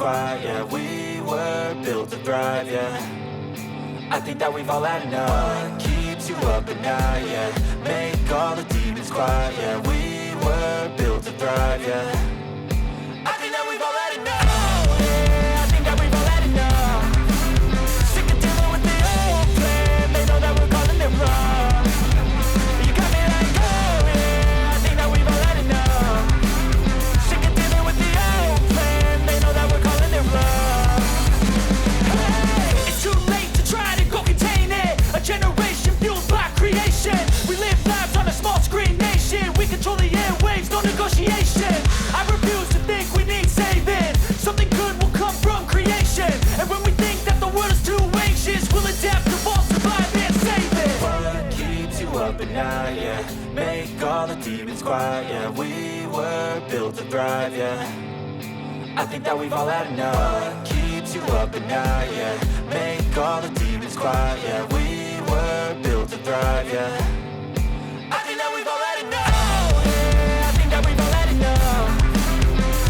quiet, yeah, we were built to thrive, yeah. I think that we've all had enough. What keeps you up at night, yeah? Make all the demons quiet, yeah, we were built to thrive, yeah. I think that we've all had enough. Oh, yeah, I think that we've all had enough. Sick of dealing with the old plan, they know that we're calling it wrong. You got me like, oh, yeah, I think that we've all had enough. Sick of dealing with the old plan, they know that we're calling it wrong. Hey, it's too late to try to go contain it. A generation fueled by creation. We live lives on a small screen nation. We control the airwaves, no negotiation. I refuse to think we need saving. Something good will come from creation. And when we think that the world is too anxious, we'll adapt, evolve, survive, and save it. What keeps you up at night, yeah? Make all the demons quiet, yeah. We were built to thrive, yeah. I think that we've all had enough. What keeps you up at night, yeah? Make all the demons quiet, yeah. We were built to thrive, yeah. I think that we've all had enough. Oh, yeah, I think that we've all had enough.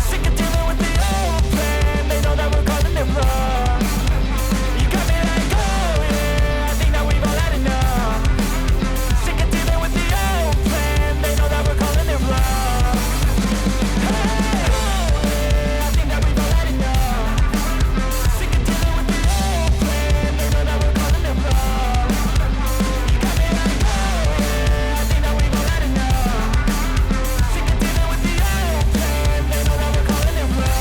Sick of dealing with the old plan, they know that we're calling it wrong. You got me like, oh, yeah, I think that we've all had enough. Sick of dealing with the old plan, they know that we're calling it wrong. Hey, oh, yeah, I think that we've all had enough. Sick of dealing with the old plan, they know that we're calling it wrong. You got me like, oh, yeah, I think that we've all had enough. Sick of dealing with the old plan, they know that we're calling it wrong.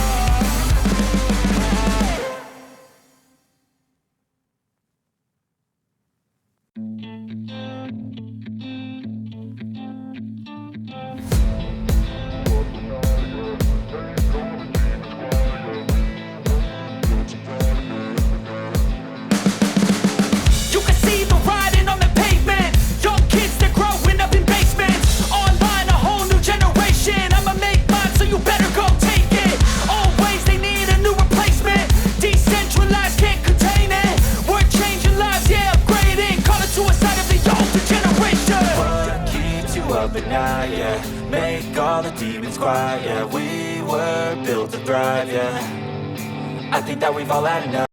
You can see the writing on the pavement. Young kids, they're growing up in basements. Online, a whole new generation. I'ma make mine, so you better go take it. Always, they need a new replacement. Decentralized, can't contain it. We're changing lives, yeah, upgrading. Call it suicide of the older generation. What keeps you up at night, yeah? Make all the demons quiet, yeah. We were built to thrive, yeah. I think that we've all had enough.